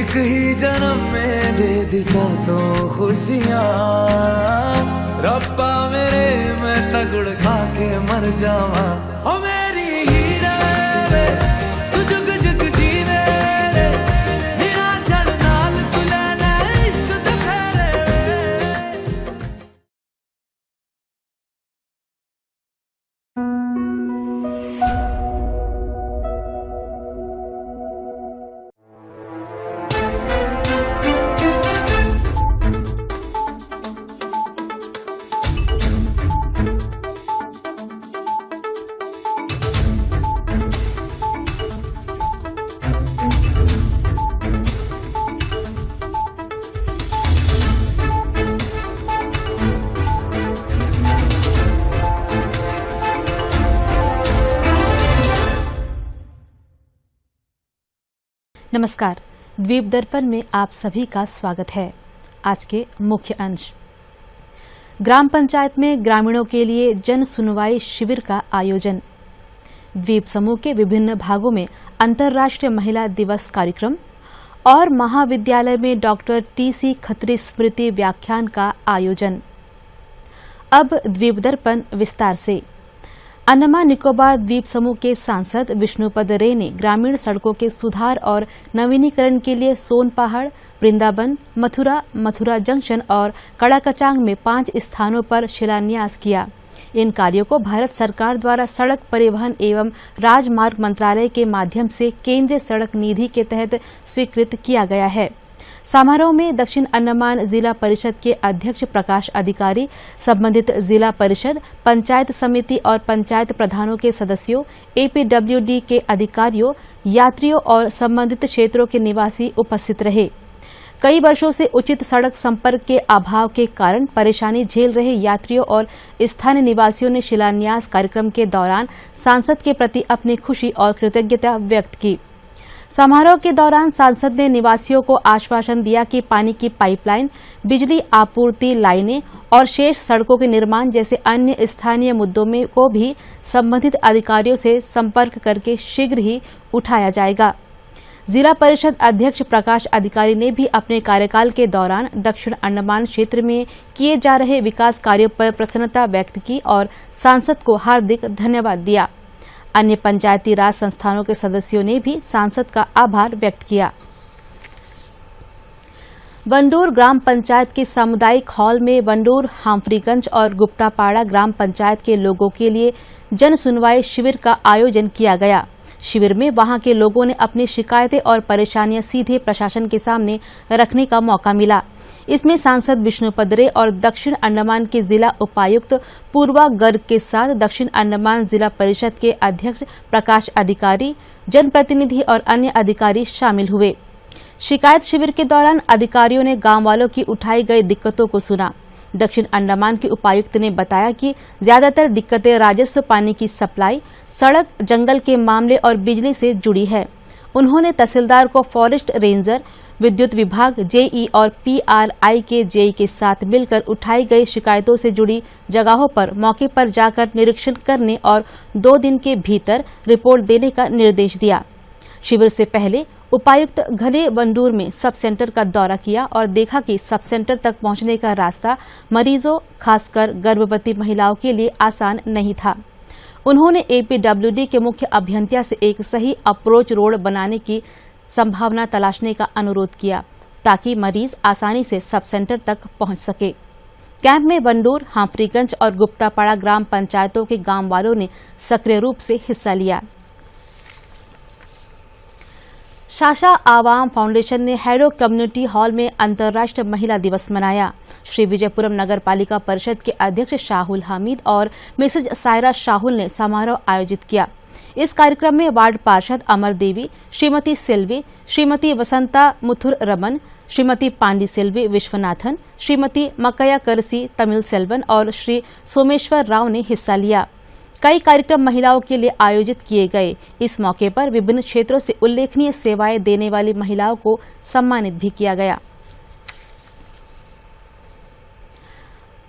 एक ही जन्म में दे दी सातों खुशियाँ, रब्बा मेरे मैं तगड़ खा के मर जावा। ओ मेरी हीरे वे तू जुग जुग जीवे रे, निरा जड़ नाल तू लेना इश्क दे फेरे। नमस्कार, द्वीप दर्पण में आप सभी का स्वागत है। आज के मुख्य अंश। ग्राम पंचायत में ग्रामीणों के लिए जन सुनवाई शिविर का आयोजन। द्वीप समूह के विभिन्न भागों में अंतर्राष्ट्रीय महिला दिवस कार्यक्रम और महाविद्यालय में डॉक्टर टी.सी. खत्री स्मृति व्याख्यान का आयोजन। अब द्वीप दर्पण विस्तार से। अंडमान निकोबार द्वीप समूह के सांसद विष्णुपद रे ने ग्रामीण सड़कों के सुधार और नवीनीकरण के लिए सोन पहाड़, वृंदावन, मथुरा जंक्शन और कड़ाकचांग में 5 स्थानों पर शिलान्यास किया। इन कार्यों को भारत सरकार द्वारा सड़क परिवहन एवं राजमार्ग मंत्रालय के माध्यम से केंद्रीय सड़क निधि के तहत स्वीकृत किया गया है। समारोह में दक्षिण अंडमान जिला परिषद के अध्यक्ष प्रकाश अधिकारी, संबंधित जिला परिषद, पंचायत समिति और पंचायत प्रधानों के सदस्यों, एपीडब्ल्यूडी के अधिकारियों, यात्रियों और संबंधित क्षेत्रों के निवासी उपस्थित रहे। कई वर्षों से उचित सड़क संपर्क के अभाव के कारण परेशानी झेल रहे यात्रियों और स्थानीय निवासियों ने शिलान्यास कार्यक्रम के दौरान सांसद के प्रति अपनी खुशी और कृतज्ञता व्यक्त की। समारोह के दौरान सांसद ने निवासियों को आश्वासन दिया कि पानी की पाइपलाइन, बिजली आपूर्ति लाइनें और शेष सड़कों के निर्माण जैसे अन्य स्थानीय मुद्दों में को भी संबंधित अधिकारियों से संपर्क करके शीघ्र ही उठाया जाएगा। जिला परिषद अध्यक्ष प्रकाश अधिकारी ने भी अपने कार्यकाल के दौरान दक्षिण अंडमान क्षेत्र में किए जा रहे विकास कार्यों पर प्रसन्नता व्यक्त की और सांसद को हार्दिक धन्यवाद दिया। अन्य पंचायती राज संस्थानों के सदस्यों ने भी सांसद का आभार व्यक्त किया। वंडूर ग्राम पंचायत के सामुदायिक हॉल में वंडूर, हांफरीगंज और गुप्तापाड़ा ग्राम पंचायत के लोगों के लिए जन सुनवाई शिविर का आयोजन किया गया। शिविर में वहां के लोगों ने अपनी शिकायतें और परेशानियां सीधे प्रशासन के सामने रखने का मौका मिला। इसमें सांसद विष्णुपद रे और दक्षिण अंडमान के जिला उपायुक्त पूर्वा गर्ग के साथ दक्षिण अंडमान जिला परिषद के अध्यक्ष प्रकाश अधिकारी, जनप्रतिनिधि और अन्य अधिकारी शामिल हुए। शिकायत शिविर के दौरान अधिकारियों ने गांव वालों की उठाई गई दिक्कतों को सुना। दक्षिण अंडमान के उपायुक्त ने बताया कि ज्यादातर दिक्कतें राजस्व, पानी की सप्लाई, सड़क, जंगल के मामले और बिजली से जुड़ी है। उन्होंने तहसीलदार को फॉरेस्ट रेंजर, विद्युत विभाग, जेई और पीआरआई के जेई के साथ मिलकर उठाई गई शिकायतों से जुड़ी जगहों पर मौके पर जाकर निरीक्षण करने और 2 दिन के भीतर रिपोर्ट देने का निर्देश दिया। शिविर से पहले उपायुक्त घने वंडूर में सब सेंटर का दौरा किया और देखा कि सब सेंटर तक पहुंचने का रास्ता मरीजों, खासकर गर्भवती महिलाओं के लिए आसान नहीं था। उन्होंने एपीडब्ल्यूडी के मुख्य अभियंता से एक सही अप्रोच रोड बनाने की संभावना तलाशने का अनुरोध किया ताकि मरीज आसानी से सब सेंटर तक पहुंच सके। कैंप में वंडूर, हांफरीगंज और गुप्तापाड़ा ग्राम पंचायतों के गांव वालों ने सक्रिय रूप से हिस्सा लिया। शाशा आवाम फाउंडेशन ने हैडो कम्युनिटी हॉल में अंतर्राष्ट्रीय महिला दिवस मनाया। श्री विजयपुरम नगर पालिका परिषद के अध्यक्ष शाहुल हामिद और मिसेज सायरा शाहुल ने समारोह आयोजित किया। इस कार्यक्रम में वार्ड पार्षद अमर देवी, श्रीमती सेल्वी, श्रीमती वसंता मुथुर रमन, श्रीमती पांडी सेल्वी विश्वनाथन, श्रीमती मकया करसी तमिल सेल्वन और श्री सोमेश्वर राव ने हिस्सा लिया। कई कार्यक्रम महिलाओं के लिए आयोजित किए गए। इस मौके पर विभिन्न क्षेत्रों से उल्लेखनीय सेवाएं देने वाली महिलाओं को सम्मानित भी किया गया।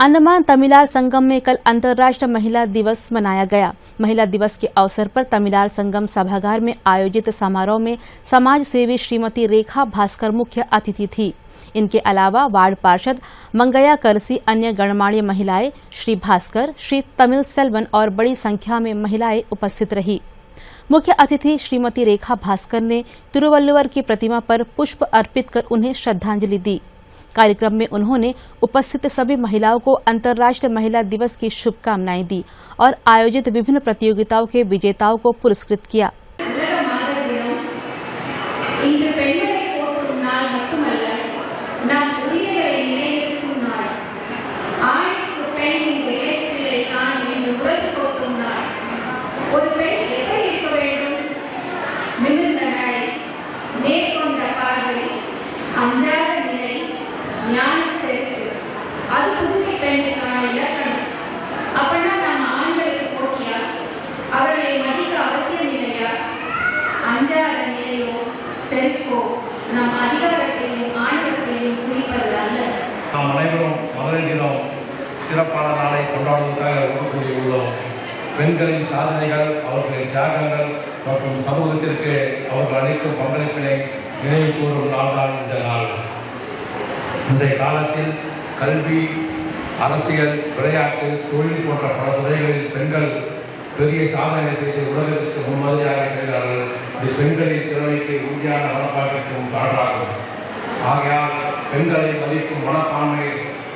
अंडमान तमिलार संगम में कल अंतर्राष्ट्रीय महिला दिवस मनाया गया। महिला दिवस के अवसर पर तमिलार संगम सभागार में आयोजित समारोह में समाज सेवी श्रीमती रेखा भास्कर मुख्य अतिथि थी। इनके अलावा वार्ड पार्षद मंगया करसी, अन्य गणमान्य महिलाएं, श्री भास्कर, श्री तमिल सेल्वन और बड़ी संख्या में महिलाएं उपस्थित रही। मुख्य अतिथि श्रीमती रेखा भास्कर ने तिरुवल्लुवर की प्रतिमा पर पुष्प अर्पित कर उन्हें श्रद्धांजलि दी। कार्यक्रम में उन्होंने उपस्थित सभी महिलाओं को अंतर्राष्ट्रीय महिला दिवस की शुभकामनाएं दी और आयोजित विभिन्न प्रतियोगिताओं के विजेताओं को पुरस्कृत किया। நாம் அனைவரும் மகளிர் தினம் சிறப்பான நாளை கொண்டாடுவதற்காக ஒன்று உள்ளோம். பெண்களின் சாதனைகள், அவர்களின் தியாகங்கள் மற்றும் சமூகத்திற்கு அவர்கள் அளிக்கும் பங்களிப்பினை நினைவு கூறும் நாள்தான் இந்த நாள். இன்றைய காலத்தில் கல்வி, அரசியல், விளையாட்டு, தொழில் போன்ற பல துறைகளில் பெண்கள் பெரிய சாதனை செய்து உலகத்திற்கு முன்மாதிரியாக இருக்கிறார்கள். இது பெண்களின் திறமைக்கு உறுதியான மனப்பாட்டிற்கும் சான்றாகும். ஆகையால் பெண்களை மதிக்கும் மனப்பான்மை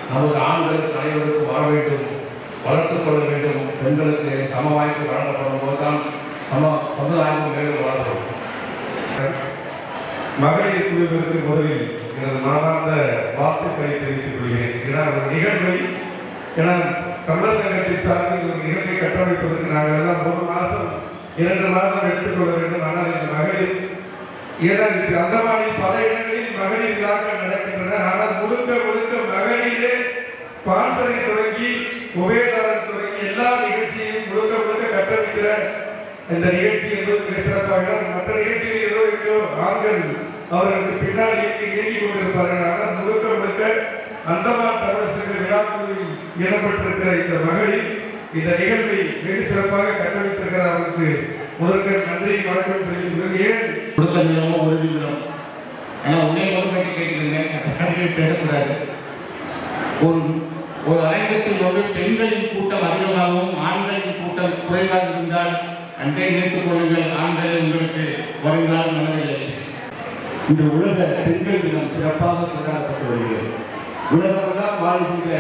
நமது ஆண்களுக்கு அனைவருக்கும் வர வேண்டும், வளர்த்துக் கொள்ள வேண்டும். பெண்களுக்கு சம வாய்ப்பு வழங்கப்படும் போதுதான் சமுதாயம் மேலும் வளரும். மகளிர் குழுவிற்கு முதலில் எனது மனமார்ந்த வாழ்த்துக்களை தெரிவித்துக் கொள்கிறேன். ஏன்னா நிகழ்வை தமிழர் சங்கத்தின் சார்பில் ஒரு நிகழ்வை கட்டமைப்பதற்கு நாங்கள் எல்லாம் 1 மாதம் 2 மாதம் எடுத்துக்கொள்ள வேண்டும். ஆனால் இந்த மகளிர் ஏன்னா அந்தமானில் பல இடங்களில் மகளிர் விழாக்கள் நடக்கின்றன. ஆனால் முழுக்க மகளிரே பான்பரை தொடங்கி உபயதாரம் தொடங்கி எல்லா நிகழ்ச்சியையும் முழுக்க கட்டமைக்கிற இந்த நிகழ்ச்சி என்பது மிக சிறப்பாக. மற்ற நிகழ்ச்சிகள் ஏதோ இருக்கோ ஆண்கள் அவர்களுக்கு பின்னால் இயங்கி கொண்டிருப்பார்கள். ஆனால் முழுக்க அந்தமான் தமிழர் சங்க விழாக்குழுவில் இடம்பெற்றிருக்கிற இந்த மகளிர் இந்த நிகழ்வை வெகு சிறப்பாக கட்டமைத்திருக்கிறார். அவருக்கு முதற்க நன்றி வணக்கம் தெரிவித்துள்ளேன். ஏன் கொடுத்த தினமும் உறுதி தினம், ஆனால் உன்னை மட்டும் கேட்கிறேன், பேசக்கூடாது. ஒரு அரங்கத்தில் வந்து பெண்களின் கூட்டம் அதிகமாகவும் ஆண்களின் கூட்டம் குறைவாக இருந்தால் அன்றை நினைத்துக் கொள்ளுங்கள், ஆண்களை உங்களுக்கு வருங்காலம் மனதில்லை. இன்று உலக பெண்கள் தினம் சிறப்பாக கொண்டாடப்பட்டு வருகிறது. உலகமெல்லாம் வாழ்கின்ற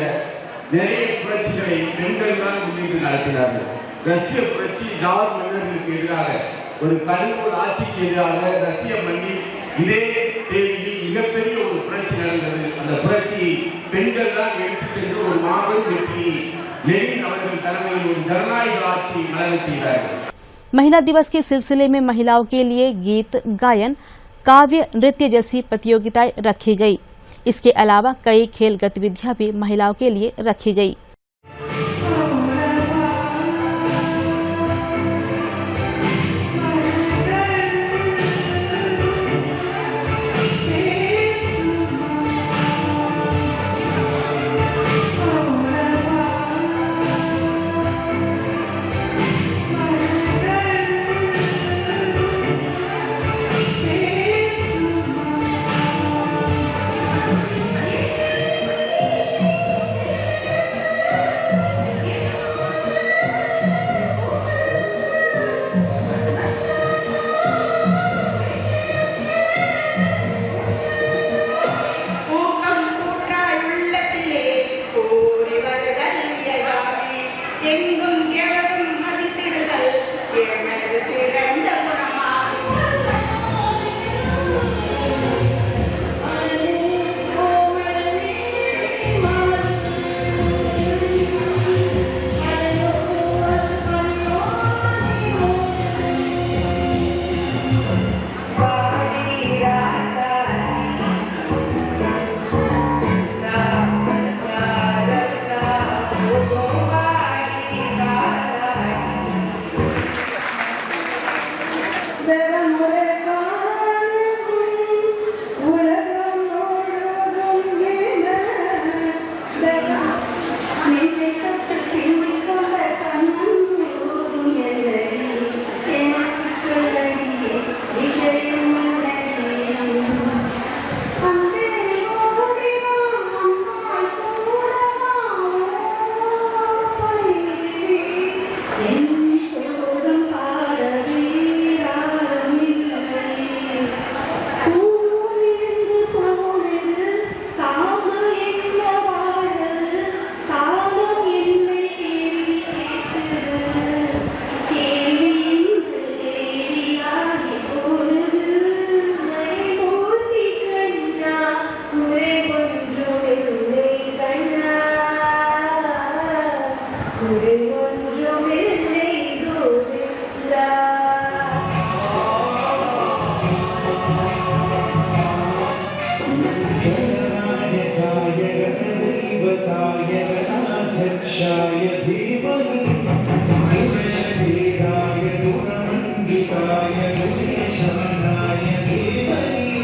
நிறைய புரட்சிகளை பெண்கள் தான் முன்னிட்டு நடத்தினார்கள். ரஷ்ய புரட்சி ஜார் மன்னர்களுக்கு எதிராக, ஒரு கருவூர் ஆட்சிக்கு எதிராக ரஷ்ய மண்ணில் இதே தேதியில் மிகப்பெரிய ஒரு புரட்சி நடந்தது. அந்த புரட்சியை பெண்கள் தான் எடுத்து சென்று ஒரு மாபெரும் வெற்றியை லெனின் அவர்கள் தலைமையில் ஒரு ஜனநாயக ஆட்சியை மலர செய்தார்கள்। महिला दिवस के सिलसिले में महिलाओं के लिए गीत, गायन, काव्य, नृत्य जैसी प्रतियोगिताएं रखी गई। इसके अलावा कई खेल गतिविधियां भी महिलाओं के लिए रखी गई। देवताय गणाध्यक्षाय धीमहि गुणशरीराय गुणमण्डिताय गुणेशानाय धीमहि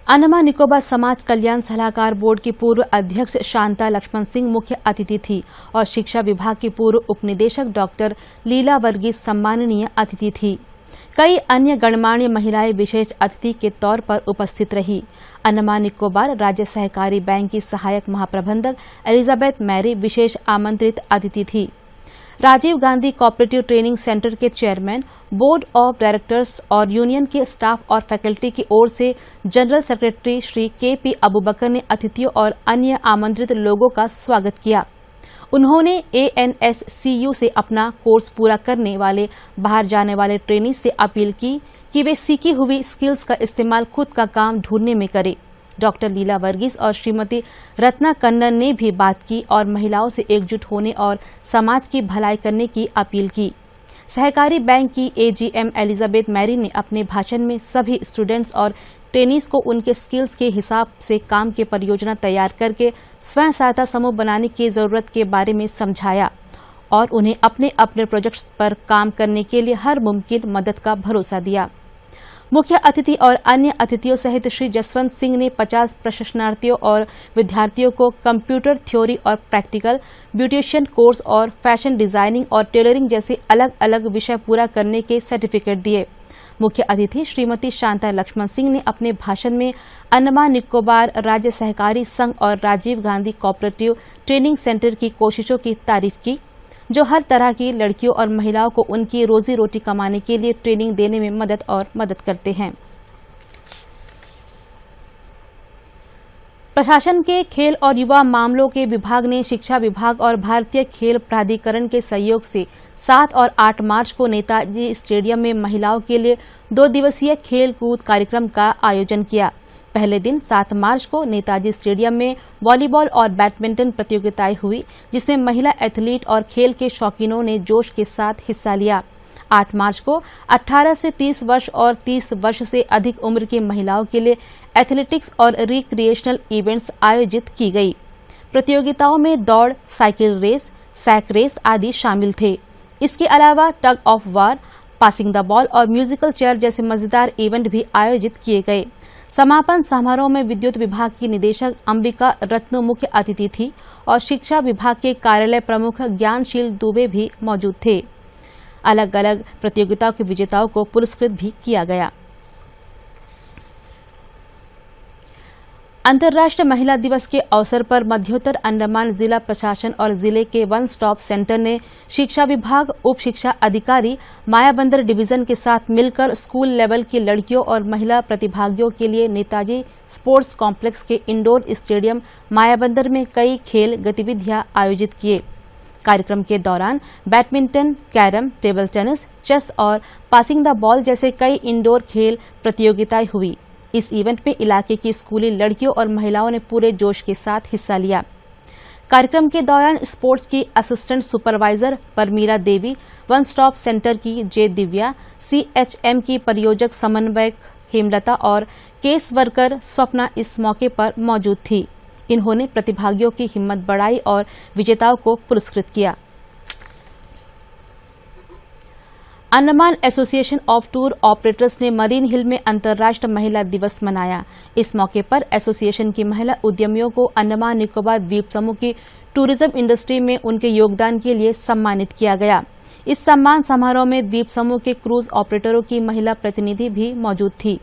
अंडमान निकोबार समाज कल्याण सलाहकार बोर्ड की पूर्व अध्यक्ष शांता लक्ष्मण सिंह मुख्य अतिथि थी और शिक्षा विभाग की पूर्व उपनिदेशक डॉक्टर लीला वर्गीस सम्माननीय अतिथि थी। कई अन्य गणमान्य महिलाएं विशेष अतिथि के तौर पर उपस्थित रही। अंडमान निकोबार राज्य सहकारी बैंक की सहायक महाप्रबंधक एलिजाबेथ मैरी विशेष आमंत्रित अतिथि थी। Rajiv Gandhi cooperative training centre के चेयरमैन, बोर्ड ऑफ डायरेक्टर्स और यूनियन के स्टाफ और फैकल्टी की ओर से general secretary Shri K P. Abubakar ने अतिथियों और अन्य आमंत्रित लोगों का स्वागत किया। उन्होंने ANSCU से अपना कोर्स पूरा करने वाले बाहर जाने वाले ट्रेनी से अपील की कि वे सीखी हुई स्किल्स का इस्तेमाल खुद का काम ढूंढने में करें। डॉक्टर लीला वर्गीस और श्रीमती रत्ना कन्नन ने भी बात की और महिलाओं से एकजुट होने और समाज की भलाई करने की अपील की। सहकारी बैंक की AGM एलिजाबेथ मैरी ने अपने भाषण में सभी स्टूडेंट्स और ट्रेनीज को उनके स्किल्स के हिसाब से काम की परियोजना तैयार करके स्वयं सहायता समूह बनाने की जरूरत के बारे में समझाया और उन्हें अपने अपने प्रोजेक्ट्स पर काम करने के लिए हर मुमकिन मदद का भरोसा दिया। मुख्य अतिथि और अन्य अतिथियों सहित श्री जसवंत सिंह ने 50 प्रशिक्षणार्थियों और विद्यार्थियों को कंप्यूटर थ्योरी और प्रैक्टिकल, ब्यूटिशियन कोर्स और फैशन डिजाइनिंग और टेलरिंग जैसे अलग अलग विषय पूरा करने के सर्टिफिकेट दिए। मुख्य अतिथि श्रीमती शांता लक्ष्मण सिंह ने अपने भाषण में अंडमान निकोबार राज्य सहकारी संघ और Rajiv Gandhi cooperative training centre की कोशिशों की तारीफ की, जो हर तरह की लड़कियों और महिलाओं को उनकी रोजी रोटी कमाने के लिए ट्रेनिंग देने में मदद करते हैं। प्रशासन के खेल और युवा मामलों के विभाग ने शिक्षा विभाग और भारतीय खेल प्राधिकरण के सहयोग से 7 और 8 मार्च को नेताजी स्टेडियम में महिलाओं के लिए 2 दिवसीय खेल कूद कार्यक्रम का आयोजन किया। पहले दिन 7 मार्च को नेताजी स्टेडियम में वॉलीबॉल और बैडमिंटन प्रतियोगिताएं हुई, जिसमें महिला एथलीट और खेल के शौकीनों ने जोश के साथ हिस्सा लिया। 8 मार्च को 18 से 30 वर्ष और 30 वर्ष से अधिक उम्र की महिलाओं के लिए एथलेटिक्स और रिक्रिएशनल इवेंट्स आयोजित की गई। प्रतियोगिताओं में दौड़, साइकिल रेस, सैक रेस आदि शामिल थे। इसके अलावा tug of war, passing the ball और म्यूजिकल चेयर जैसे मजेदार इवेंट भी आयोजित किए गए। समापन समारोह में विद्युत विभाग की निदेशक अंबिका रत्नो मुख्य अतिथि थी और शिक्षा विभाग के कार्यालय प्रमुख ज्ञानशील दुबे भी मौजूद थे। अलग अलग प्रतियोगिताओं के विजेताओं को पुरस्कृत भी किया गया। अंतर्राष्ट्रीय महिला दिवस के अवसर पर मध्योत्तर अंडमान जिला प्रशासन और जिले के वन स्टॉप सेंटर ने शिक्षा विभाग, उप शिक्षा अधिकारी मायाबंदर डिवीजन के साथ मिलकर स्कूल लेवल की लड़कियों और महिला प्रतिभागियों के लिए नेताजी स्पोर्ट्स कॉम्प्लेक्स के इंडोर स्टेडियम मायाबंदर में कई खेल गतिविधियां आयोजित किए। कार्यक्रम के दौरान badminton, carrom, table tennis, chess और पासिंग द बॉल जैसे कई इंडोर खेल प्रतियोगिताएं हुई। इस इवेंट में इलाके की स्कूली लड़कियों और महिलाओं ने पूरे जोश के साथ हिस्सा लिया। कार्यक्रम के दौरान स्पोर्ट्स की असिस्टेंट सुपरवाइजर परमीरा देवी, वन स्टॉप सेंटर की जे दिव्या, CHM की परियोजक समन्वयक हेमलता और केस वर्कर स्वप्ना इस मौके पर मौजूद थी। इन्होंने प्रतिभागियों की हिम्मत बढ़ाई और विजेताओं को पुरस्कृत किया। Andaman association of tour operators ने मरीन हिल में अंतर्राष्ट्रीय महिला दिवस मनाया। इस मौके पर एसोसिएशन की महिला उद्यमियों को अंडमान निकोबार द्वीप समूह की टूरिज्म इंडस्ट्री में उनके योगदान के लिए सम्मानित किया गया। इस सम्मान समारोह में द्वीप समूह के क्रूज ऑपरेटरों की महिला प्रतिनिधि भी मौजूद थी,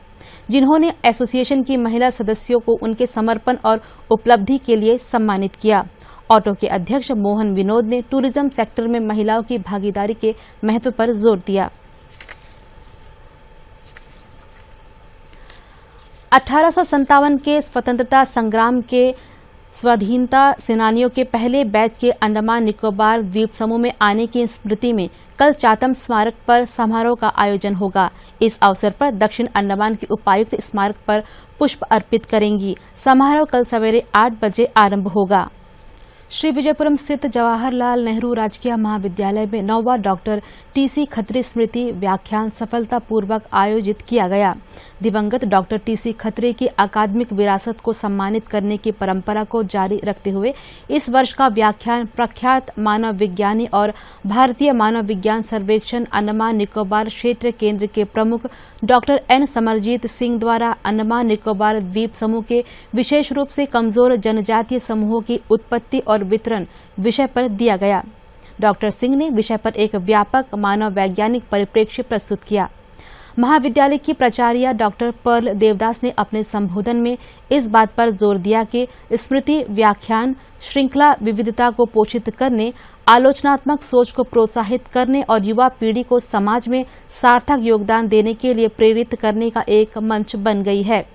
जिन्होंने एसोसिएशन की महिला सदस्यों को उनके समर्पण और उपलब्धि के लिए सम्मानित किया। ऑटो के अध्यक्ष मोहन विनोद ने टूरिज्म सेक्टर में महिलाओं की भागीदारी के महत्व पर जोर दिया। 1857 के स्वतंत्रता संग्राम के स्वाधीनता सेनानियों के पहले बैच के अंडमान निकोबार द्वीप समूह में आने की स्मृति में कल चातम स्मारक पर समारोह का आयोजन होगा। इस अवसर पर दक्षिण अंडमान की उपायुक्त स्मारक पर पुष्प अर्पित करेंगी। समारोह कल सवेरे 8 बजे आरंभ होगा। श्री विजयपुरम स्थित जवाहरलाल नेहरू राजकीय महाविद्यालय में 9वां डॉक्टर TC खत्री स्मृति व्याख्यान सफलतापूर्वक आयोजित किया गया। दिवंगत डॉक्टर TC खत्री की अकादमिक विरासत को सम्मानित करने की परंपरा को जारी रखते हुए इस वर्ष का व्याख्यान प्रख्यात मानव विज्ञानी और भारतीय मानव विज्ञान सर्वेक्षण अंडमान निकोबार क्षेत्र केंद्र के प्रमुख डॉक्टर N समरजीत सिंह द्वारा अंडमान निकोबार द्वीप समूह के विशेष रूप से कमजोर जनजातीय समूहों की उत्पत्ति और वितरण विषय पर दिया गया। डॉक्टर सिंह ने विषय पर एक व्यापक मानव वैज्ञानिक परिप्रेक्ष्य प्रस्तुत किया। महाविद्यालय की प्राचार्य डॉक्टर पर्ल देवदास ने अपने संबोधन में इस बात पर जोर दिया कि स्मृति व्याख्यान श्रृंखला विविधता को पोषित करने, आलोचनात्मक सोच को प्रोत्साहित करने और युवा पीढ़ी को समाज में सार्थक योगदान देने के लिए प्रेरित करने का एक मंच बन गई है।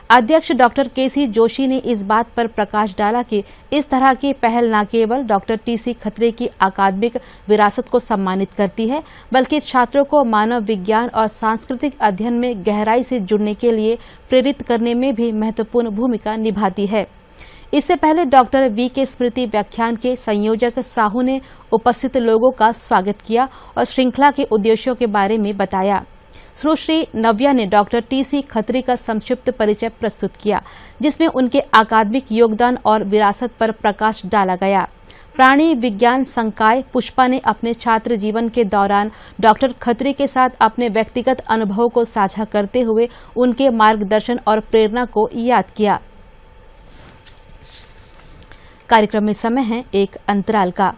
अध्यक्ष डॉक्टर KC जोशी ने इस बात पर प्रकाश डाला कि इस तरह की पहल न केवल डॉक्टर TC खत्री की अकादमिक विरासत को सम्मानित करती है, बल्कि छात्रों को मानव विज्ञान और सांस्कृतिक अध्ययन में गहराई से जुड़ने के लिए प्रेरित करने में भी महत्वपूर्ण भूमिका निभाती है। इससे पहले डॉक्टर V के स्मृति व्याख्यान के संयोजक साहू ने उपस्थित लोगों का स्वागत किया और श्रृंखला के उद्देश्यों के बारे में बताया। सुश्री नव्या ने डॉक्टर TC खत्री का संक्षिप्त परिचय प्रस्तुत किया, जिसमें उनके अकादमिक योगदान और विरासत पर प्रकाश डाला गया। प्राणी विज्ञान संकाय पुष्पा ने अपने छात्र जीवन के दौरान डॉक्टर खत्री के साथ अपने व्यक्तिगत अनुभवों को साझा करते हुए उनके मार्गदर्शन और प्रेरणा को याद किया। कार्यक्रम में समय है एक अंतराल का।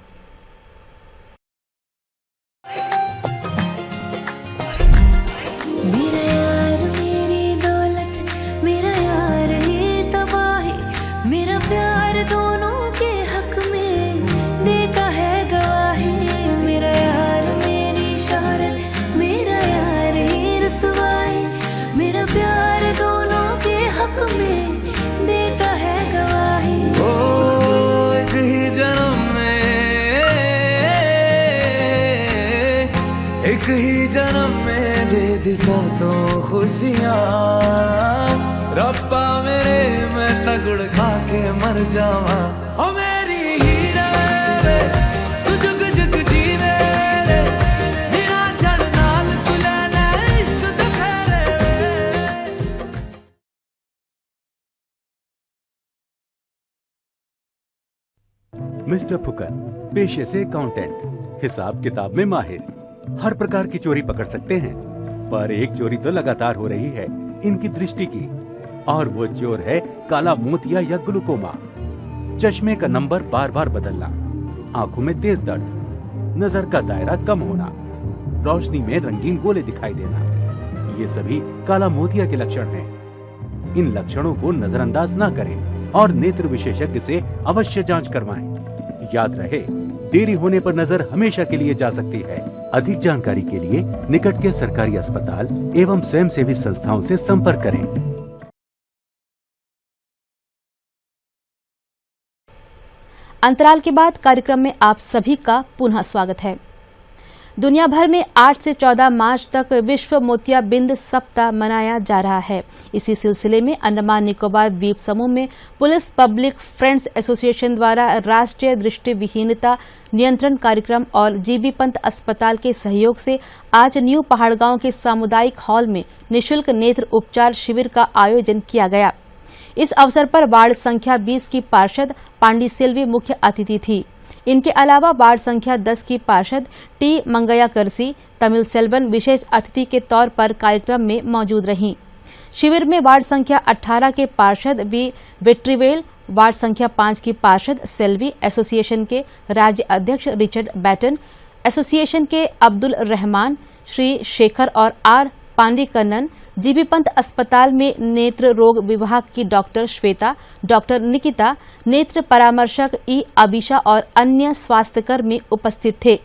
एक ही जन्म में दे दी सातों खुशियाँ, रब्बा मेरे मैं तगड़ खा के मर जावा। ओ मेरी हीरे रे तू जुग जुग जीवे रे, बिना चढ़ मिस्टर फुकन पेशे से अकाउंटेंट, हिसाब किताब में माहिर, हर प्रकार की चोरी पकड़ सकते हैं। पर एक चोरी तो लगातार हो रही है इनकी दृष्टि की, और वो चोर है काला मोतिया या ग्लूकोमा। चश्मे का नंबर बार बार बदलना, आंखों में तेज दर्द, नजर का दायरा कम होना, रोशनी में रंगीन गोले दिखाई देना, ये सभी काला मोतिया के लक्षण हैं। इन लक्षणों को नजरअंदाज न करें और नेत्र विशेषज्ञ से अवश्य जांच करवाएं। याद रहे, देरी होने पर नजर हमेशा के लिए जा सकती है। अधिक जानकारी के लिए निकट के सरकारी अस्पताल एवं स्वयंसेवी संस्थाओं से संपर्क करें। अंतराल के बाद कार्यक्रम में आप सभी का पुनः स्वागत है। दुनिया भर में 8 से 14 मार्च तक विश्व मोतियाबिंद सप्ताह मनाया जा रहा है। इसी सिलसिले में अंडमान निकोबार द्वीप समूह में पुलिस पब्लिक फ्रेंड्स एसोसिएशन द्वारा राष्ट्रीय दृष्टिविहीनता नियंत्रण कार्यक्रम और जीबी पंत अस्पताल के सहयोग से आज न्यू पहाड़गांव के सामुदायिक हॉल में निःशुल्क नेत्र उपचार शिविर का आयोजन किया गया। इस अवसर पर वार्ड संख्या 20 की पार्षद पांडी सेल्वी मुख्य अतिथि थी। इनके अलावा वार्ड संख्या 10 की पार्षद टी मंगया करसी तमिल सेल्वन विशेष अतिथि के तौर पर कार्यक्रम में मौजूद रहीं। शिविर में वार्ड संख्या 18 के पार्षद बी वेट्रीवेल, वार्ड संख्या 5 की पार्षद सेल्वी, एसोसिएशन के राज्य अध्यक्ष रिचर्ड बैटन, एसोसिएशन के अब्दुल रहमान, श्री शेखर और आर पांडीकन्नन, जीबी पंत अस्पताल में नेत्र रोग विभाग की डॉक्टर श्वेता, डॉक्टर निकिता, नेत्र परामर्शक ई अबिशा और अन्य स्वास्थ्यकर्मी उपस्थित थे।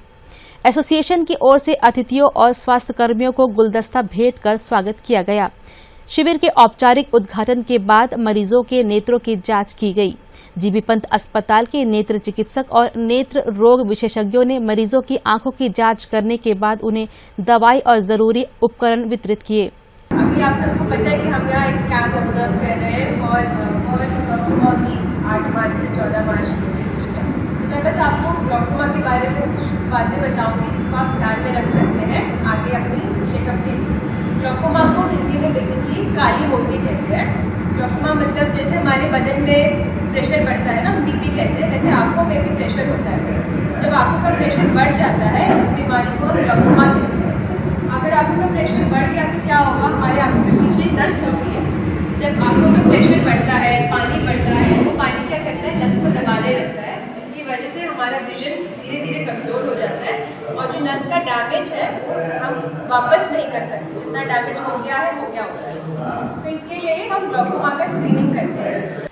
एसोसिएशन की ओर से अतिथियों और स्वास्थ्यकर्मियों को गुलदस्ता भेंट कर स्वागत किया गया। शिविर के औपचारिक उद्घाटन के बाद मरीजों के नेत्रों की जांच की गई। जीबी पंत अस्पताल के नेत्र चिकित्सक और नेत्र रोग विशेषज्ञों ने मरीजों की आंखों की जांच करने के बाद उन्हें दवाई और जरूरी उपकरण वितरित किए। अभी आप सबको पता है कि हम यहाँ एक कैंप ऑब्जर्व कर रहे हैं और 8 मार्च से 14 मार्च के बीच में। मैं बस आपको ग्लूकोमा के बारे में कुछ बातें बताऊंगी जिसको आप ध्यान में रख सकते हैं आगे अपनी चेकअप के लिए। ग्लूकोमा को हिंदी में बेसिकली काली मोती कहते हैं। ग्लूकोमा मतलब जैसे हमारे बदन में प्रेशर बढ़ता है ना, हम बीपी कहते हैं, वैसे आंखों में भी प्रेशर होता है। जब आंखों का प्रेशर बढ़ जाता है उस बीमारी को ग्लूकोमा कहते हैं। अगर आंखों का प्रेशर बढ़ गया तो क्या होगा, हमारे आंखों में पिछली नस होती है। जब आंखों में प्रेशर बढ़ता है, पानी बढ़ता है, वो पानी क्या करता है, नस को दबाने लगता है, जिसकी वजह से हमारा विजन धीरे धीरे कमज़ोर हो जाता है और जो नस का डैमेज है वो हम वापस नहीं कर सकते। जितना डैमेज हो गया है वो क्या होता है, तो इसके लिए हम ग्लूकोमा का स्क्रीनिंग करते हैं।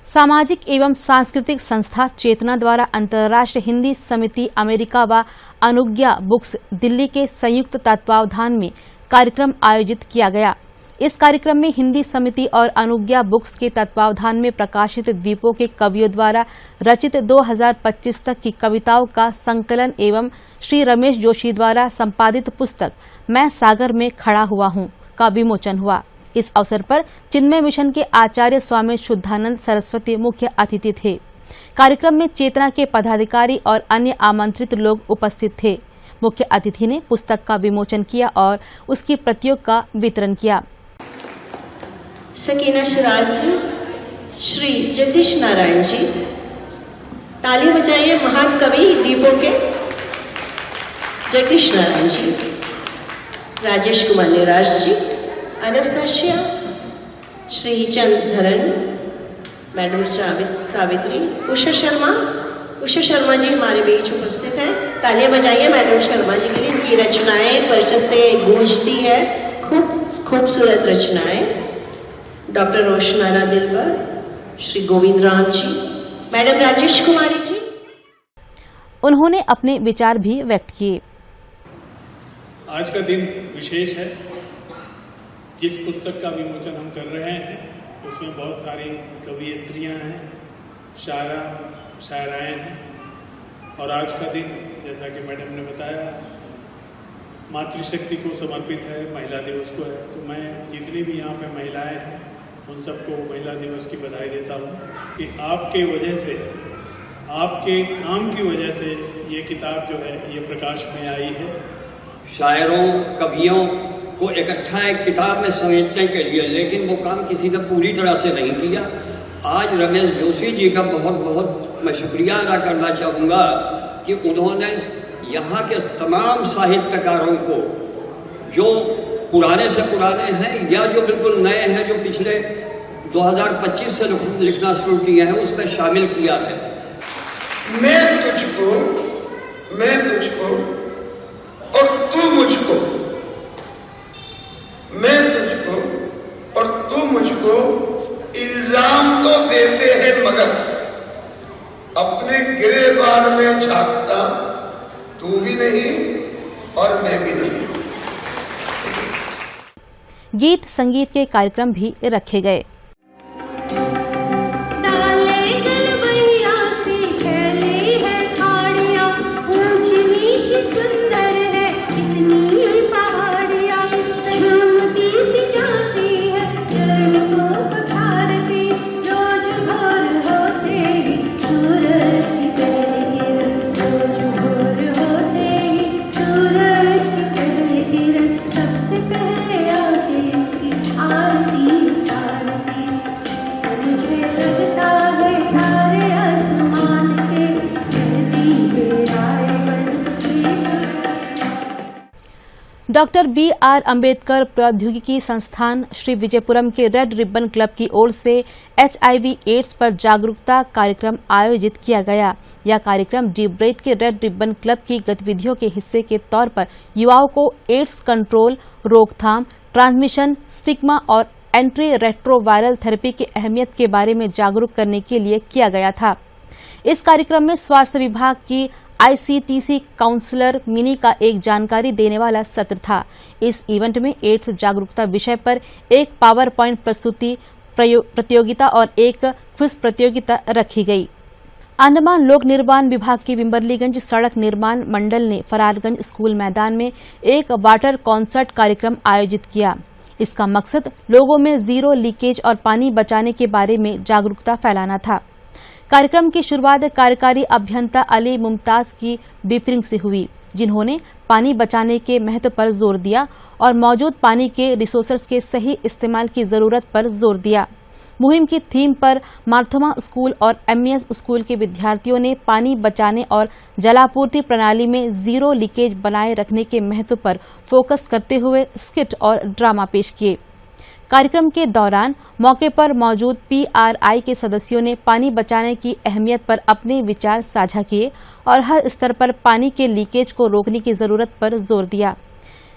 सामाजिक एवं सांस्कृतिक संस्था चेतना द्वारा अंतर्राष्ट्रीय हिंदी समिति अमेरिका व अनुज्ञा बुक्स दिल्ली के संयुक्त तत्वावधान में कार्यक्रम आयोजित किया गया। इस कार्यक्रम में हिंदी समिति और अनुज्ञा बुक्स के तत्वावधान में प्रकाशित द्वीपों के कवियों द्वारा रचित 2025 तक की कविताओं का संकलन एवं श्री रमेश जोशी द्वारा संपादित पुस्तक मैं सागर में खड़ा हुआ हूँ का विमोचन हुआ। इस अवसर पर चिन्मय मिशन के आचार्य स्वामी शुद्धानंद सरस्वती मुख्य अतिथि थे। कार्यक्रम में चेतना के पदाधिकारी और अन्य आमंत्रित लोग उपस्थित थे। मुख्य अतिथि ने पुस्तक का विमोचन किया और उसकी प्रतियों का वितरण किया। सकीना शिराज जी, श्री जगदीश नारायण जी, ताली बजाइए महान कवि द्वीपों के जगदीश नारायण जी, राजेश कुमार निराश जी, अनस्ताशिया, श्री चंद्रधरन, मैडम सावित्री, उषा शर्मा जी हमारे बीच उपस्थित हैं। तालियां बजाइए मैडम शर्मा जी के लिए। इनकी रचनाएं परिषद से गूंजती है, खूबसूरत रचनाएं। डॉक्टर रोशनारा दिलबर, श्री गोविंद राम जी, मैडम राजेश कुमारी जी। उन्होंने अपने विचार भी व्यक्त किए। आज का दिन विशेष है। जिस पुस्तक का विमोचन हम कर रहे हैं उसमें बहुत सारी कवियत्रियाँ हैं, शायराएँ हैं और आज का दिन जैसा कि मैडम ने बताया मातृशक्ति को समर्पित है, महिला दिवस को है। तो मैं जितनी भी यहाँ पे महिलाएं हैं उन सबको महिला दिवस की बधाई देता हूँ कि आपके वजह से, आपके काम की वजह से ये किताब जो है ये प्रकाश में आई है। शायरों कवियों को इकट्ठा एक किताब में समेटने के लिए, लेकिन वो काम किसी ने पूरी तरह से नहीं किया। आज रमेश जोशी जी का बहुत बहुत मैं शुक्रिया अदा करना चाहूँगा कि उन्होंने यहाँ के तमाम साहित्यकारों को, जो पुराने से पुराने हैं या जो बिल्कुल नए हैं, जो पिछले 2025 से लिखना शुरू किए हैं, उसमें शामिल किया है। मैं तुझको और तू मुझको, मैं तुझको और तू मुझको इल्जाम तो देते हैं, मगर अपने गिरेबान में झांकता तू भी नहीं और मैं भी नहीं। गीत संगीत के कार्यक्रम भी रखे गए। Doctor B R. अंबेडकर प्रौद्योगिकी संस्थान श्री विजयपुरम के रेड रिबन क्लब की ओर से HIV एड्स पर जागरूकता कार्यक्रम आयोजित किया गया। यह कार्यक्रम डीब्रेट के रेड रिबन क्लब की गतिविधियों के हिस्से के तौर पर युवाओं को एड्स कंट्रोल, रोकथाम, ट्रांसमिशन, स्टिग्मा और एंट्री रेट्रोवायरल थेरेपी की अहमियत के बारे में जागरूक करने के लिए किया गया था। इस कार्यक्रम में स्वास्थ्य विभाग की ICTC काउंसलर मिनी का एक जानकारी देने वाला सत्र था। इस इवेंट में एड्स जागरूकता विषय पर एक पावर पॉइंट प्रस्तुति प्रतियोगिता और एक क्विज प्रतियोगिता रखी गई। अंडमान लोक निर्माण विभाग की बिम्बरलीगंज सड़क निर्माण मंडल ने फरारगंज स्कूल मैदान में एक वाटर कॉन्सर्ट कार्यक्रम आयोजित किया। इसका मकसद लोगों में जीरो लीकेज और पानी बचाने के बारे में जागरूकता फैलाना था। कार्यक्रम की शुरुआत कार्यकारी अभियंता अली मुमताज की ब्रीफिंग से हुई, जिन्होंने पानी बचाने के महत्व पर जोर दिया और मौजूद पानी के रिसोर्सेस के सही इस्तेमाल की जरूरत पर जोर दिया। मुहिम की थीम पर मार्थोमा स्कूल और MES स्कूल के विद्यार्थियों ने पानी बचाने और जलापूर्ति प्रणाली में जीरो लीकेज बनाए रखने के महत्व पर फोकस करते हुए स्किट और ड्रामा पेश किए। कार्यक्रम के दौरान मौके पर मौजूद PRI के सदस्यों ने पानी बचाने की अहमियत पर अपने विचार साझा किए और हर स्तर पर पानी के लीकेज को रोकने की जरूरत पर जोर दिया।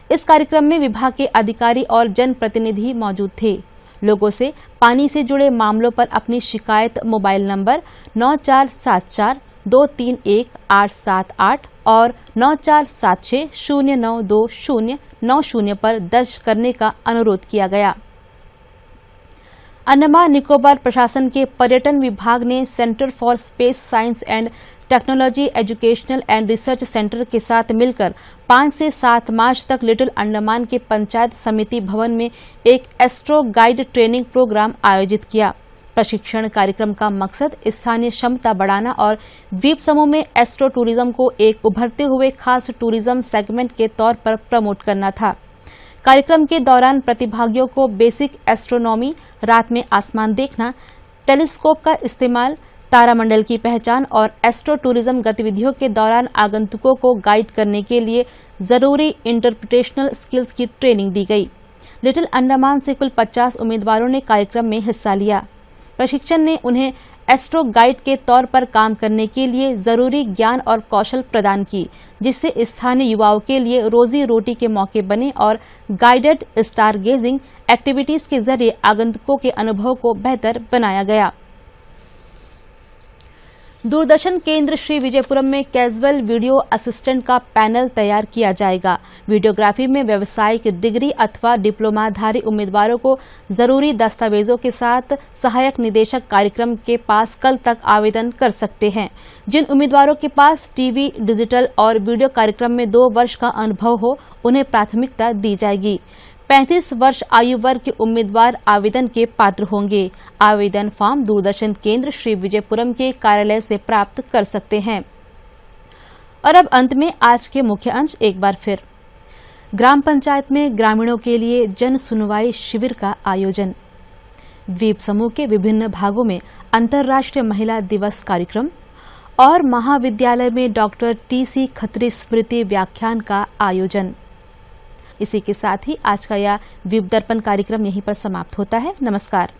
इस कार्यक्रम में विभाग के अधिकारी और जनप्रतिनिधि मौजूद थे। लोगों से पानी से जुड़े मामलों पर अपनी शिकायत मोबाइल नंबर 9474 231 878 और 9476 0920 90 पर दर्ज करने का अनुरोध किया गया। अंडमान निकोबार प्रशासन के पर्यटन विभाग ने centre for space science and technology educational and research centre के साथ मिलकर 5 से 7 मार्च तक लिटिल अंडमान के पंचायत समिति भवन में एक एस्ट्रो गाइड ट्रेनिंग प्रोग्राम आयोजित किया। प्रशिक्षण कार्यक्रम का मकसद स्थानीय क्षमता बढ़ाना और द्वीप समूह में एस्ट्रो टूरिज्म को एक उभरते हुए खास टूरिज्म सेगमेंट के तौर पर प्रमोट करना था। कार्यक्रम के दौरान प्रतिभागियों को बेसिक एस्ट्रोनॉमी, रात में आसमान देखना, टेलीस्कोप का इस्तेमाल, तारामंडल की पहचान और एस्ट्रो टूरिज्म गतिविधियों के दौरान आगंतुकों को गाइड करने के लिए जरूरी इंटरप्रिटेशनल स्किल्स की ट्रेनिंग दी गई। लिटिल अंडमान से कुल 50 उम्मीदवारों ने कार्यक्रम में हिस्सा लिया। प्रशिक्षण ने उन्हें एस्ट्रो गाइड के तौर पर काम करने के लिए जरूरी ज्ञान और कौशल प्रदान की, जिससे स्थानीय युवाओं के लिए रोजी रोटी के मौके बने और गाइडेड स्टार गेजिंग एक्टिविटीज के जरिए आगंतुकों के अनुभव को बेहतर बनाया गया। दूरदर्शन केंद्र श्री विजयपुरम में कैजुअल वीडियो असिस्टेंट का पैनल तैयार किया जाएगा। वीडियोग्राफी में व्यावसायिक डिग्री अथवा डिप्लोमाधारी उम्मीदवारों को जरूरी दस्तावेजों के साथ सहायक निदेशक कार्यक्रम के पास कल तक आवेदन कर सकते हैं। जिन उम्मीदवारों के पास टीवी, डिजिटल और वीडियो कार्यक्रम में 2 वर्ष का अनुभव हो, उन्हें प्राथमिकता दी जाएगी। 35 वर्ष आयु वर्ग के उम्मीदवार आवेदन के पात्र होंगे। आवेदन फॉर्म दूरदर्शन केंद्र श्री विजयपुरम के कार्यालय से प्राप्त कर सकते हैं। और अब अंत में आज के मुख्य अंश एक बार फिर। ग्राम पंचायत में ग्रामीणों के लिए जन सुनवाई शिविर का आयोजन। द्वीप समूह के विभिन्न भागों में अंतर्राष्ट्रीय महिला दिवस कार्यक्रम और महाविद्यालय में डॉक्टर टी.सी. खत्री स्मृति व्याख्यान का आयोजन। इसी के साथ ही आज का यह द्वीप दर्पण कार्यक्रम यहीं पर समाप्त होता है। नमस्कार।